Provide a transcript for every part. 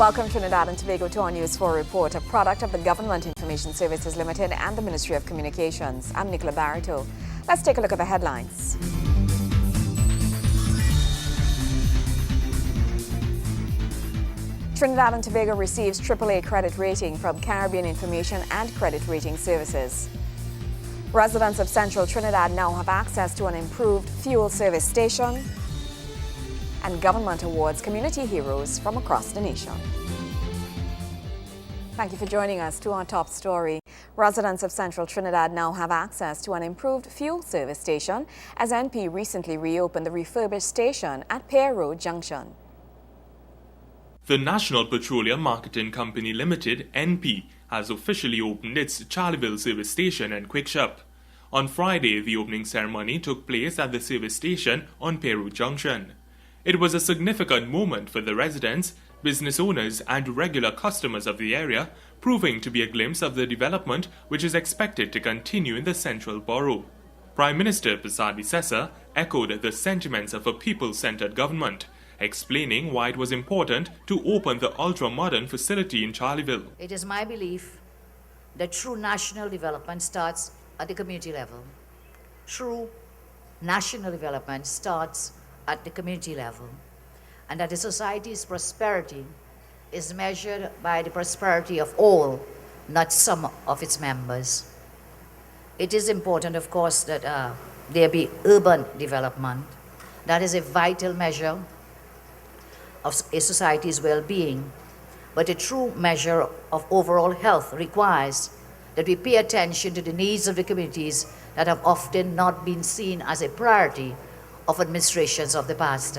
Welcome Trinidad and Tobago to our News 4 report, a product of the Government Information Services Limited and the Ministry of Communications. I'm Nicola Barito. Let's take a look at the headlines. Trinidad and Tobago receives AAA credit rating from Caribbean Information and Credit Rating Services. Residents of Central Trinidad now have access to an improved fuel service station. And government awards community heroes from across the nation. Thank you for joining us. To our top story. Residents of Central Trinidad now have access to an improved fuel service station as NP recently reopened the refurbished station at Pier Road Junction. The National Petroleum Marketing Company Limited, NP, has officially opened its Charleville service station and quick shop. On Friday, the opening ceremony took place at the service station on Pier Road Junction. It was a significant moment for the residents, business owners and regular customers of the area, proving to be a glimpse of the development which is expected to continue in the central borough. Prime Minister Persady Sessa echoed the sentiments of a people-centered government, explaining why it was important to open the ultra-modern facility in Charleville. It is my belief that true national development starts at the community level. True national development starts at the community level, and that the society's prosperity is measured by the prosperity of all, not some of its members. It is important, of course, that there be urban development. That is a vital measure of a society's well-being, but a true measure of overall health requires that we pay attention to the needs of the communities that have often not been seen as a priority of administrations of the past.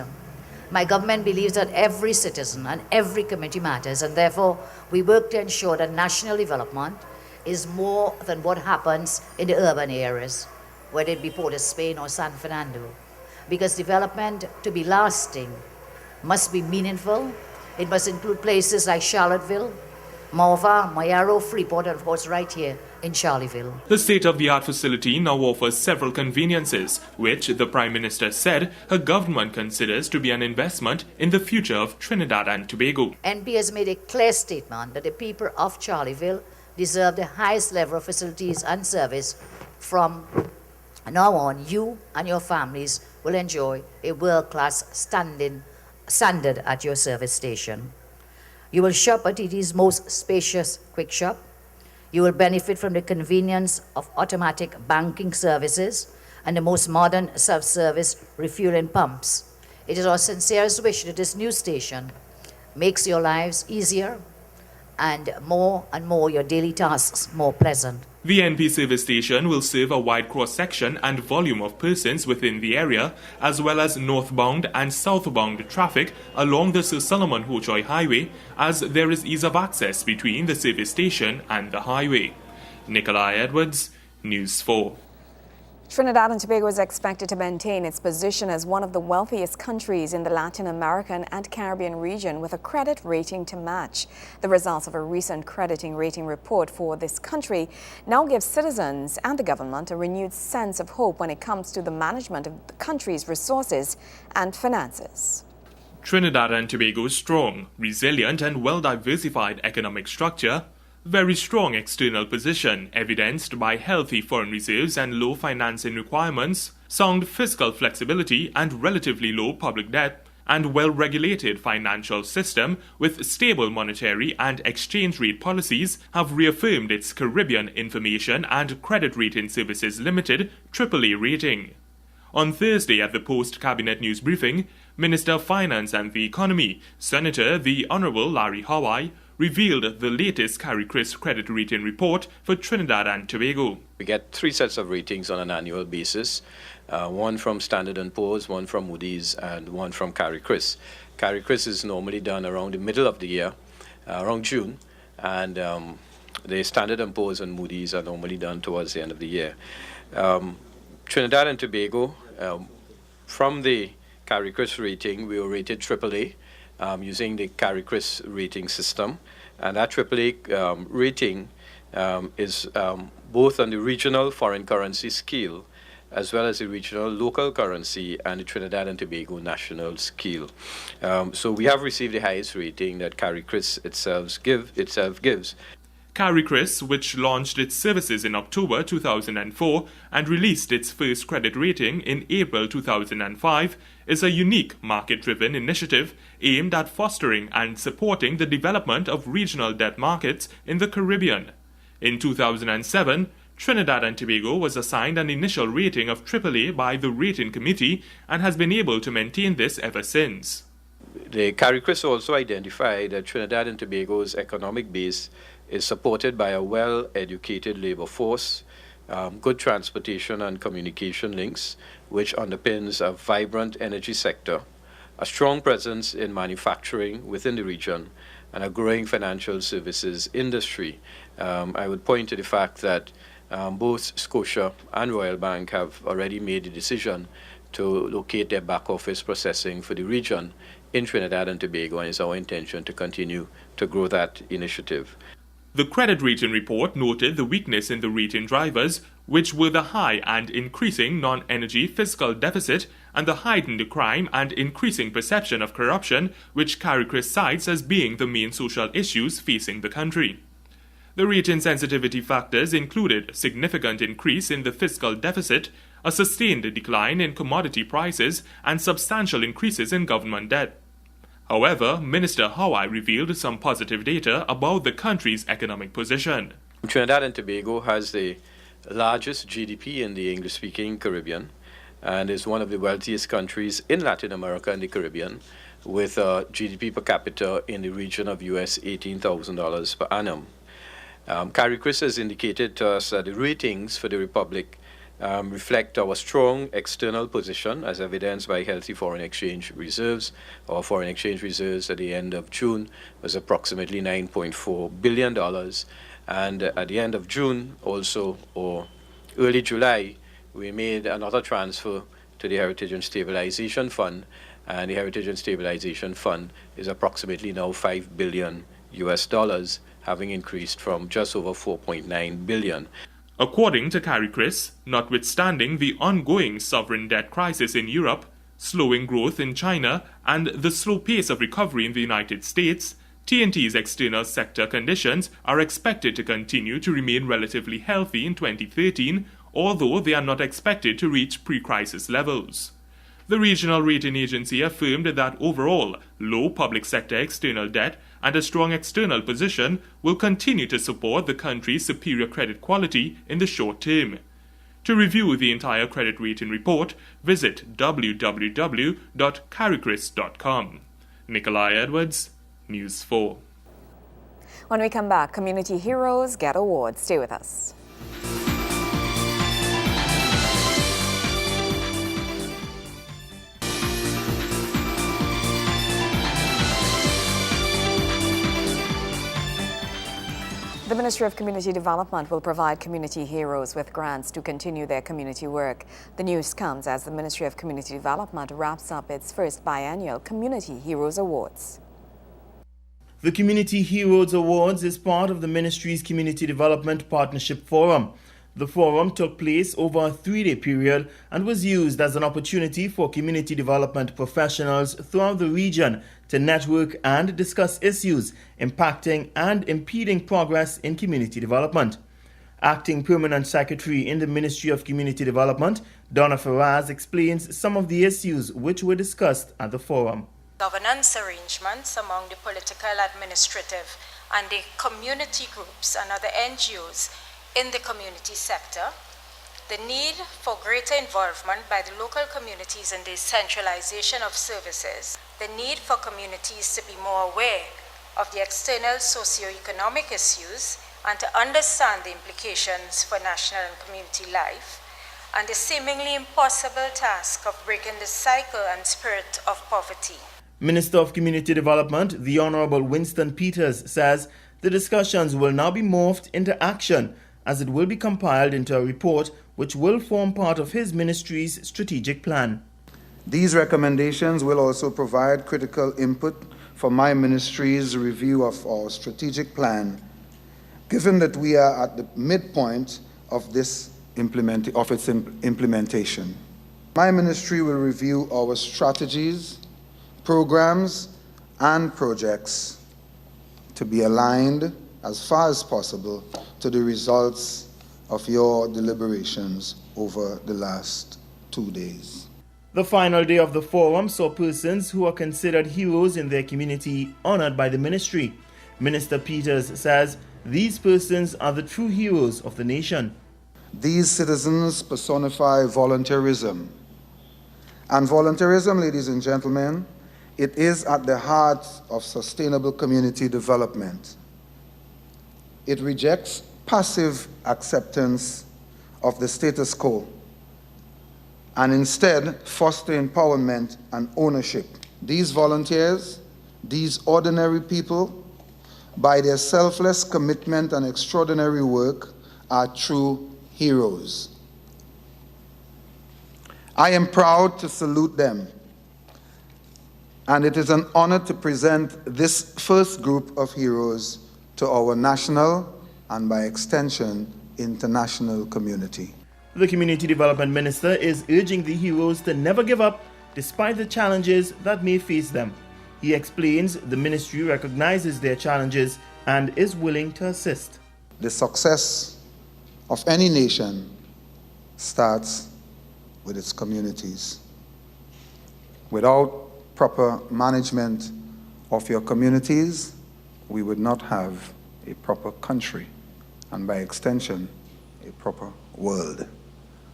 My government believes that every citizen and every community matters, and therefore we work to ensure that national development is more than what happens in the urban areas, whether it be Port of Spain or San Fernando. Because development, to be lasting, must be meaningful. It must include places like Charlottesville, Morva, Mayaro, Freeport, and of course right here in Charleville. The state-of-the-art facility now offers several conveniences, which the Prime Minister said her government considers to be an investment in the future of Trinidad and Tobago. NP has made a clear statement that the people of Charleville deserve the highest level of facilities and service. From now on, you and your families will enjoy a world-class standard at your service station. You will shop at TT's most spacious quick shop. You will benefit from the convenience of automatic banking services and the most modern self-service refueling pumps. It is our sincerest wish that this new station makes your lives easier and more your daily tasks more pleasant. The NP service station will serve a wide cross-section and volume of persons within the area, as well as northbound and southbound traffic along the Sir Solomon Hochoy Highway, as there is ease of access between the service station and the highway. Nikolai Edwards, News 4. Trinidad and Tobago is expected to maintain its position as one of the wealthiest countries in the Latin American and Caribbean region with a credit rating to match. The results of a recent crediting rating report for this country now gives citizens and the government a renewed sense of hope when it comes to the management of the country's resources and finances. Trinidad and Tobago's strong, resilient and well-diversified economic structure, very strong external position evidenced by healthy foreign reserves and low financing requirements, sound fiscal flexibility and relatively low public debt, and well-regulated financial system with stable monetary and exchange rate policies have reaffirmed its Caribbean Information and Credit Rating Services Limited AAA rating. On Thursday at the post-cabinet news briefing, Minister of Finance and the Economy, Senator the Honourable Larry Hawai, revealed the latest CARICRIS credit rating report for Trinidad and Tobago. We get 3 sets of ratings on an annual basis, one from Standard & Poor's, one from Moody's, and one from CARICRIS. CARICRIS is normally done around the middle of the year, around June, and the Standard & Poor's and Moody's are normally done towards the end of the year. Trinidad and Tobago, from the CARICRIS rating, we were rated AAA. Using the CARICRIS rating system, and that AAA rating is both on the regional foreign currency scale as well as the regional local currency and the Trinidad and Tobago national scale. So we have received the highest rating that CARICRIS itself gives. CARICRIS, which launched its services in October 2004 and released its first credit rating in April 2005, is a unique market-driven initiative aimed at fostering and supporting the development of regional debt markets in the Caribbean. In 2007, Trinidad and Tobago was assigned an initial rating of AAA by the Rating Committee and has been able to maintain this ever since. The CARICRIS also identified that Trinidad and Tobago's economic base is supported by a well-educated labor force, good transportation and communication links, which underpins a vibrant energy sector, a strong presence in manufacturing within the region, and a growing financial services industry. I would point to the fact that both Scotia and Royal Bank have already made the decision to locate their back office processing for the region in Trinidad and Tobago, and it's our intention to continue to grow that initiative. The credit rating report noted the weakness in the rating drivers, which were the high and increasing non-energy fiscal deficit and the heightened crime and increasing perception of corruption, which CARICRIS cites as being the main social issues facing the country. The rating sensitivity factors included significant increase in the fiscal deficit, a sustained decline in commodity prices, and substantial increases in government debt. However, Minister Hawai revealed some positive data about the country's economic position. Trinidad and Tobago has the largest GDP in the English-speaking Caribbean and is one of the wealthiest countries in Latin America and the Caribbean, with a GDP per capita in the region of US $18,000 per annum. CARICRIS has indicated to us that the ratings for the Republic reflect our strong external position as evidenced by healthy foreign exchange reserves. Our foreign exchange reserves at the end of June was approximately $9.4 billion. And at the end of June also, or early July, we made another transfer to the Heritage and Stabilization Fund. And the Heritage and Stabilization Fund is approximately now $5 billion US, having increased from just over $4.9 billion. According to CARICRIS, notwithstanding the ongoing sovereign debt crisis in Europe, slowing growth in China, and the slow pace of recovery in the United States, TNT's external sector conditions are expected to continue to remain relatively healthy in 2013, although they are not expected to reach pre-crisis levels. The regional rating agency affirmed that overall, low public sector external debt and a strong external position will continue to support the country's superior credit quality in the short term. To review the entire credit rating report, visit www.caricris.com. Nikolai Edwards, News 4. When we come back, community heroes get awards. Stay with us. The Ministry of Community Development will provide community heroes with grants to continue their community work. The news comes as the Ministry of Community Development wraps up its first biennial Community Heroes Awards. The Community Heroes Awards is part of the Ministry's Community Development Partnership Forum. The forum took place over a 3-day period and was used as an opportunity for community development professionals throughout the region to network and discuss issues impacting and impeding progress in community development. Acting Permanent Secretary in the Ministry of Community Development, Donna Faraz, explains some of the issues which were discussed at the forum. Governance arrangements among the political, administrative, and the community groups and other NGOs in the community sector, the need for greater involvement by the local communities in the centralization of services, the need for communities to be more aware of the external socio-economic issues and to understand the implications for national and community life, and the seemingly impossible task of breaking the cycle and spirit of poverty. Minister of Community Development, the Honorable Winston Peters, says the discussions will now be morphed into action as it will be compiled into a report which will form part of his ministry's strategic plan. These recommendations will also provide critical input for my ministry's review of our strategic plan. Given that we are at the midpoint of this implementation. My ministry will review our strategies, programs, and projects to be aligned as far as possible to the results of your deliberations over the last 2 days. The final day of the forum saw persons who are considered heroes in their community honored by the ministry. Minister Peters says these persons are the true heroes of the nation. These citizens personify volunteerism. And volunteerism, ladies and gentlemen, it is at the heart of sustainable community development. It rejects passive acceptance of the status quo and instead foster empowerment and ownership. These volunteers, these ordinary people, by their selfless commitment and extraordinary work, are true heroes. I am proud to salute them, and it is an honor to present this first group of heroes to our national and, by extension, international community. The Community Development Minister is urging the heroes to never give up despite the challenges that may face them. He explains the ministry recognizes their challenges and is willing to assist. The success of any nation starts with its communities. Without proper management of your communities, we would not have a proper country, and by extension, a proper world.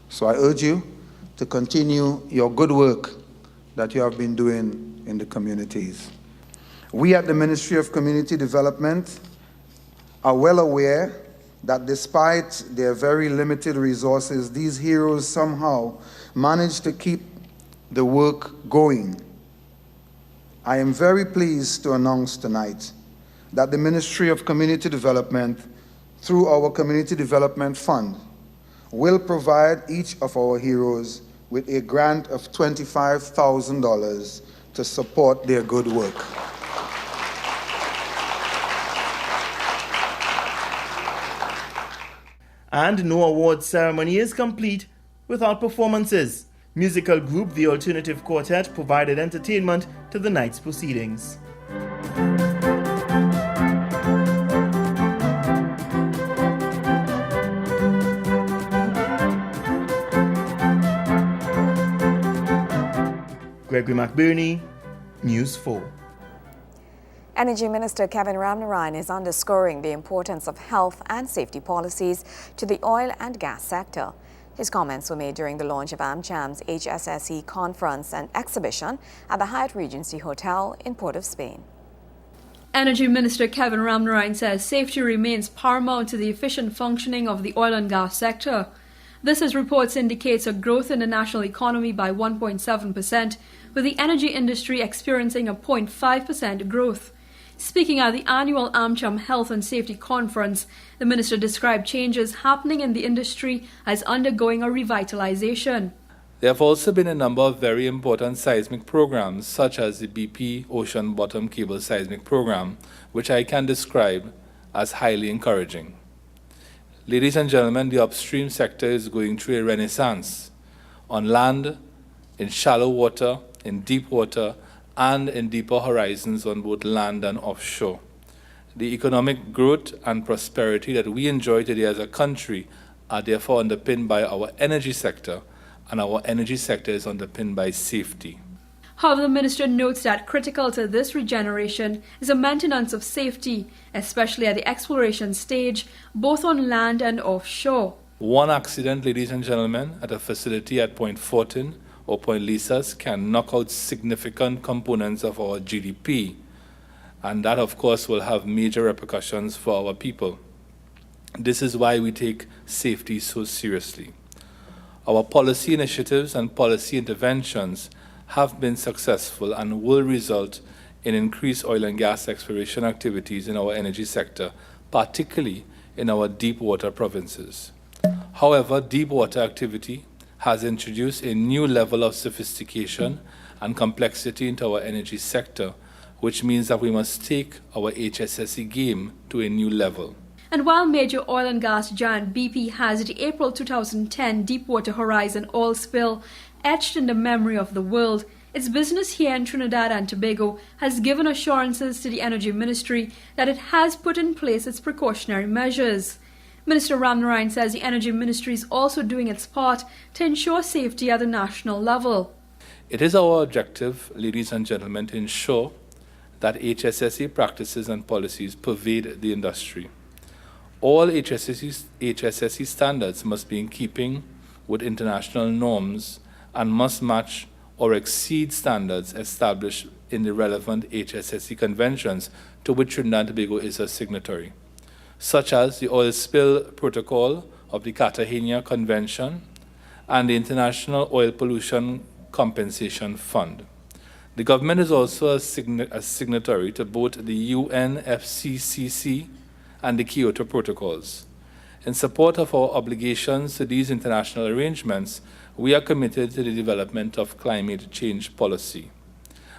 So I urge you to continue your good work that you have been doing in the communities. We at the Ministry of Community Development are well aware that despite their very limited resources, these heroes somehow manage to keep the work going. I am very pleased to announce tonight that the Ministry of Community Development, through our Community Development Fund, will provide each of our heroes with a grant of $25,000 to support their good work. And no awards ceremony is complete without performances. Musical group The Alternative Quartet provided entertainment to the night's proceedings. Gregory McBurney, News 4. Energy Minister Kevin Ramnarine is underscoring the importance of health and safety policies to the oil and gas sector. His comments were made during the launch of AmCham's HSSE conference and exhibition at the Hyatt Regency Hotel in Port of Spain. Energy Minister Kevin Ramnarine says safety remains paramount to the efficient functioning of the oil and gas sector. This, as reports indicates, a growth in the national economy by 1.7%, with the energy industry experiencing a 0.5% growth. Speaking at the annual AmCham Health and Safety Conference, the minister described changes happening in the industry as undergoing a revitalization. There have also been a number of very important seismic programs, such as the BP Ocean Bottom Cable Seismic Program, which I can describe as highly encouraging. Ladies and gentlemen, the upstream sector is going through a renaissance on land, in shallow water, in deep water, and in deeper horizons on both land and offshore. The economic growth and prosperity that we enjoy today as a country are therefore underpinned by our energy sector, and our energy sector is underpinned by safety. However, the minister notes that critical to this regeneration is a maintenance of safety, especially at the exploration stage, both on land and offshore. One accident, ladies and gentlemen, at a facility at Point Fortin or Point Lisas can knock out significant components of our GDP, and that, of course, will have major repercussions for our people. This is why we take safety so seriously. Our policy initiatives and policy interventions have been successful and will result in increased oil and gas exploration activities in our energy sector, particularly in our deep water provinces. However, deep water activity has introduced a new level of sophistication and complexity into our energy sector, which means that we must take our HSSE game to a new level. And while major oil and gas giant BP has the April 2010 Deepwater Horizon oil spill etched in the memory of the world, its business here in Trinidad and Tobago has given assurances to the Energy Ministry that it has put in place its precautionary measures. Minister Ramnarine says the Energy Ministry is also doing its part to ensure safety at the national level. It is our objective, ladies and gentlemen, to ensure that HSSE practices and policies pervade the industry. All HSSE standards must be in keeping with international norms and must match or exceed standards established in the relevant HSSE conventions to which Trinidad and Tobago is a signatory, such as the Oil Spill Protocol of the Cartagena Convention and the International Oil Pollution Compensation Fund. The government is also a signatory to both the UNFCCC and the Kyoto Protocols. In support of our obligations to these international arrangements, we are committed to the development of climate change policy.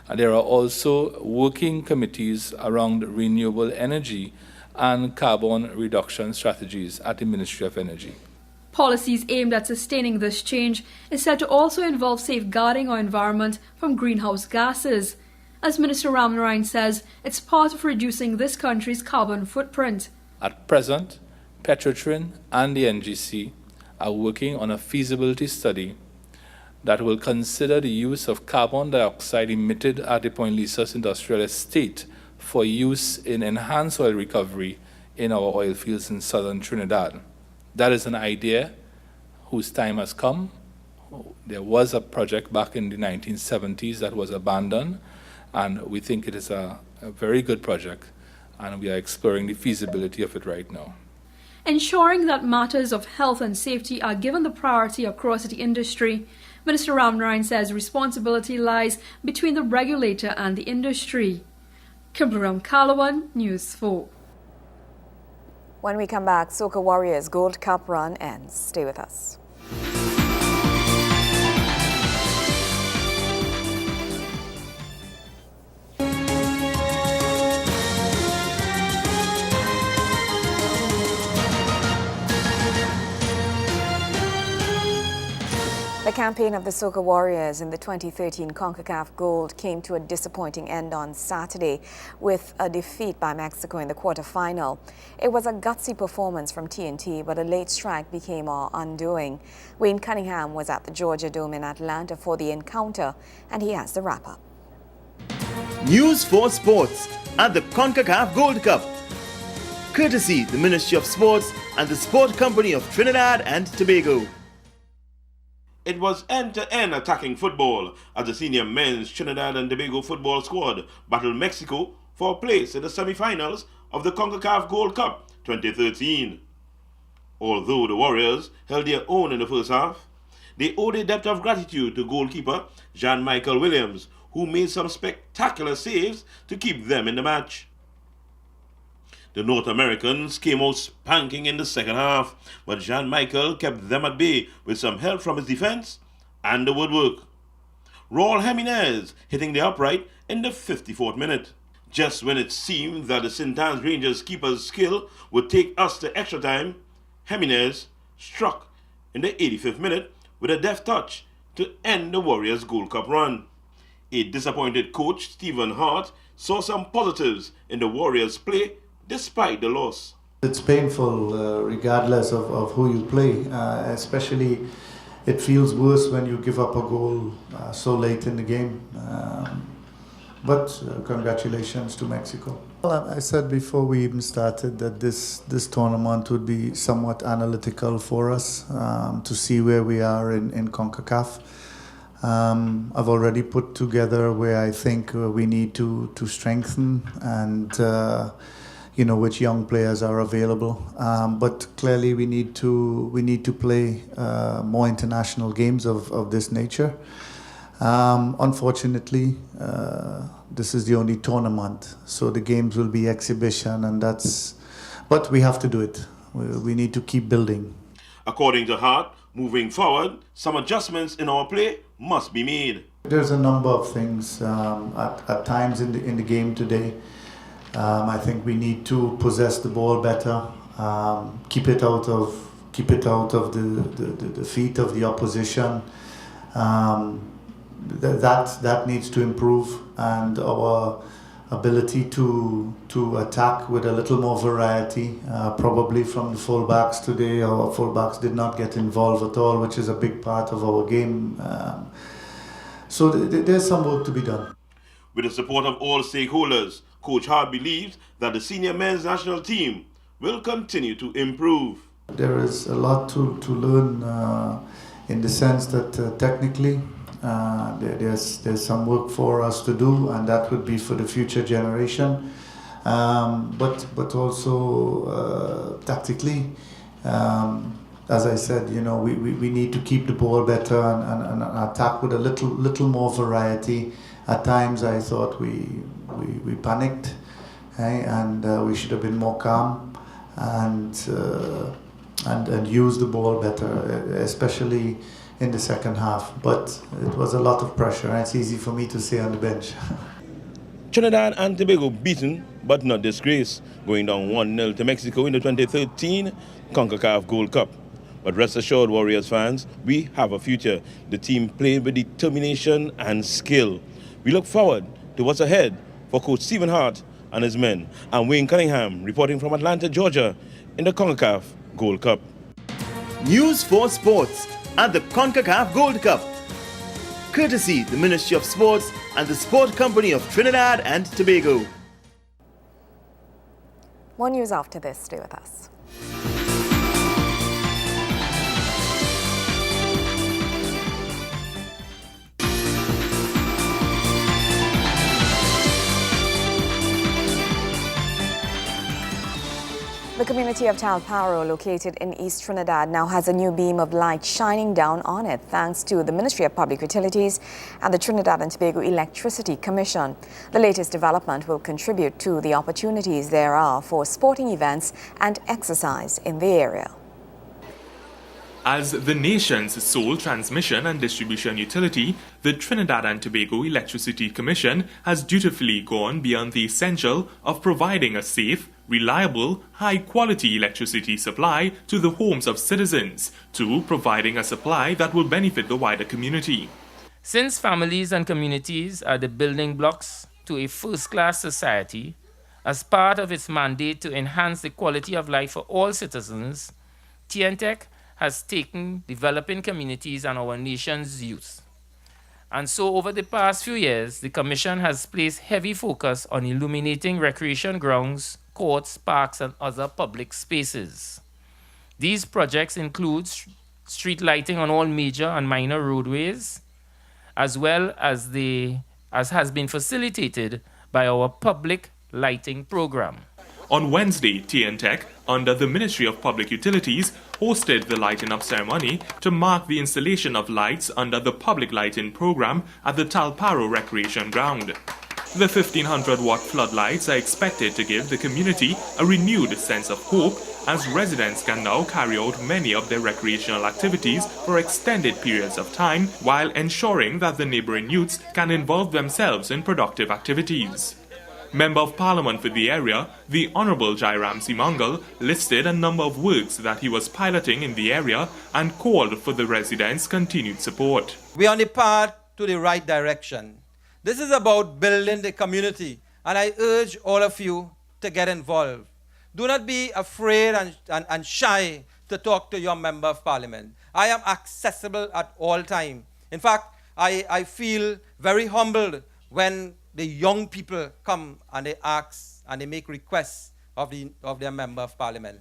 And there are also working committees around renewable energy and carbon reduction strategies at the Ministry of Energy. Policies aimed at sustaining this change is said to also involve safeguarding our environment from greenhouse gases. As Minister Ramnarine says, it's part of reducing this country's carbon footprint. At present, Petrotrin and the NGC are working on a feasibility study that will consider the use of carbon dioxide emitted at the Point Lisas industrial estate for use in enhanced oil recovery in our oil fields in southern Trinidad. That is an idea whose time has come. There was a project back in the 1970s that was abandoned, and we think it is a very good project, and we are exploring the feasibility of it right now. Ensuring that matters of health and safety are given the priority across the industry, Minister Ramnarine says responsibility lies between the regulator and the industry. Kimberly Calawan, News 4. When we come back, Soca Warriors Gold Cup run ends. Stay with us. The campaign of the Soca Warriors in the 2013 CONCACAF Gold came to a disappointing end on Saturday with a defeat by Mexico in the quarterfinal. It was a gutsy performance from TNT, but a late strike became our undoing. Wayne Cunningham was at the Georgia Dome in Atlanta for the encounter, and he has the wrap-up. News for Sports at the CONCACAF Gold Cup. Courtesy the Ministry of Sports and the Sport Company of Trinidad and Tobago. It was end-to-end attacking football as the senior men's Trinidad and Tobago football squad battled Mexico for a place in the semi-finals of the CONCACAF Gold Cup 2013. Although the Warriors held their own in the first half, they owed a debt of gratitude to goalkeeper Jean-Michael Williams, who made some spectacular saves to keep them in the match. The North Americans came out spanking in the second half, but Jean-Michael kept them at bay with some help from his defense and the woodwork. Raul Jimenez hitting the upright in the 54th minute. Just when it seemed that the St. Anne's Rangers keeper's skill would take us to extra time, Jimenez struck in the 85th minute with a deft touch to end the Warriors' Gold Cup run. A disappointed coach, Stephen Hart, saw some positives in the Warriors' play despite the loss. It's painful regardless of who you play, especially it feels worse when you give up a goal so late in the game. But congratulations to Mexico. Well, I said before we even started that this tournament would be somewhat analytical for us to see where we are in CONCACAF. I've already put together where I think we need to strengthen and which young players are available. But clearly we need to play more international games of this nature. Unfortunately, this is the only tournament, so the games will be exhibition, but we have to do it. We need to keep building. According to Hart, moving forward, some adjustments in our play must be made. There's a number of things at times in the game today. I think we need to possess the ball better. keep it out of the feet of the opposition. That needs to improve, and our ability to attack with a little more variety, probably from the fullbacks today. Our fullbacks did not get involved at all, which is a big part of our game. So there's some work to be done. With the support of all stakeholders, Coach Hart believes that the senior men's national team will continue to improve. There is a lot to learn in the sense that technically there's some work for us to do, and that would be for the future generation. But also tactically, as I said, we need to keep the ball better and attack with a little more variety. At times, I thought we panicked, and we should have been more calm and use the ball better, especially in the second half. But it was a lot of pressure, and it's easy for me to say on the bench. Trinidad and Tobago beaten but not disgraced, going down 1-0 to Mexico in the 2013 CONCACAF Gold Cup. But rest assured, Warriors fans, we have a future. The team played with determination and skill. We look forward to what's ahead for Coach Stephen Hart and his men. I'm Wayne Cunningham, reporting from Atlanta, Georgia, in the CONCACAF Gold Cup. News for Sports at the CONCACAF Gold Cup. Courtesy the Ministry of Sports and the Sport Company of Trinidad and Tobago. More news after this. Stay with us. The community of Talparo, located in East Trinidad, now has a new beam of light shining down on it thanks to the Ministry of Public Utilities and the Trinidad and Tobago Electricity Commission. The latest development will contribute to the opportunities there are for sporting events and exercise in the area. As the nation's sole transmission and distribution utility, the Trinidad and Tobago Electricity Commission has dutifully gone beyond the essential of providing a safe, reliable, high-quality electricity supply to the homes of citizens, to providing a supply that will benefit the wider community. Since families and communities are the building blocks to a first-class society, as part of its mandate to enhance the quality of life for all citizens, TNTEC has taken developing communities and our nation's youth. And so over the past few years, the Commission has placed heavy focus on illuminating recreation grounds, courts, parks, and other public spaces. These projects include street lighting on all major and minor roadways, as well as has been facilitated by our public lighting program. On Wednesday, TNTEC, under the Ministry of Public Utilities, hosted the lighting up ceremony to mark the installation of lights under the public lighting program at the Talparo Recreation Ground. The 1,500-watt floodlights are expected to give the community a renewed sense of hope, as residents can now carry out many of their recreational activities for extended periods of time, while ensuring that the neighboring youths can involve themselves in productive activities. Member of Parliament for the area, the Honourable Jairam Simangal, listed a number of works that he was piloting in the area and called for the residents' continued support. We are on the path to the right direction. This is about building the community, and I urge all of you to get involved. Do not be afraid and shy to talk to your Member of Parliament. I am accessible at all times. In fact, I feel very humbled when the young people come and they ask and they make requests of their Member of Parliament.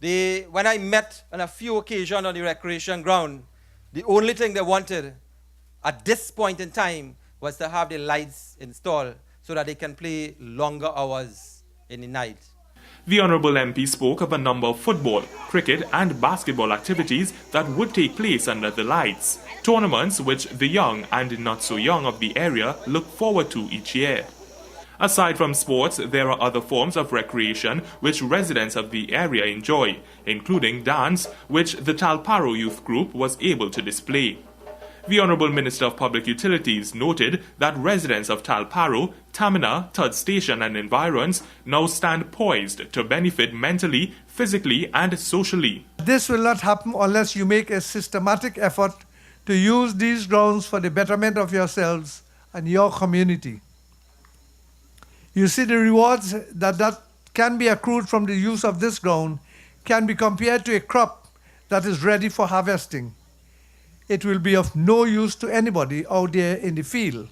When I met on a few occasions on the recreation ground, the only thing they wanted at this point in time was to have the lights installed so that they can play longer hours in the night. The Honourable MP spoke of a number of football, cricket and basketball activities that would take place under the lights, tournaments which the young and not so young of the area look forward to each year. Aside from sports, there are other forms of recreation which residents of the area enjoy, including dance, which the Talparo Youth Group was able to display. The Honourable Minister of Public Utilities noted that residents of Talparo, Tamina, Third Station and environs now stand poised to benefit mentally, physically and socially. This will not happen unless you make a systematic effort to use these grounds for the betterment of yourselves and your community. You see, the rewards that can be accrued from the use of this ground can be compared to a crop that is ready for harvesting. It will be of no use to anybody out there in the field.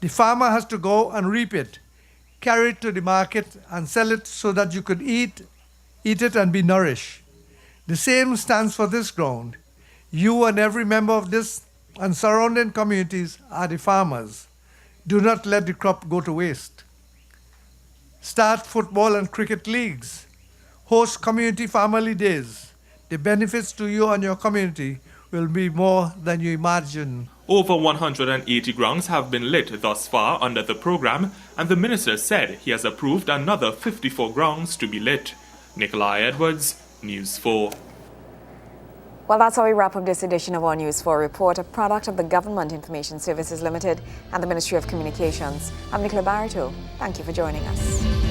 The farmer has to go and reap it, carry it to the market and sell it so that you could eat it and be nourished. The same stands for this ground. You and every member of this and surrounding communities are the farmers. Do not let the crop go to waste. Start football and cricket leagues. Host community family days. The benefits to you and your community will be more than you imagine. Over 180 grounds have been lit thus far under the program, and the minister said he has approved another 54 grounds to be lit. Nikolai Edwards, News 4. Well, that's how we wrap up this edition of our News 4 report, a product of the Government Information Services Limited and the Ministry of Communications. I'm Nicola Barito. Thank you for joining us.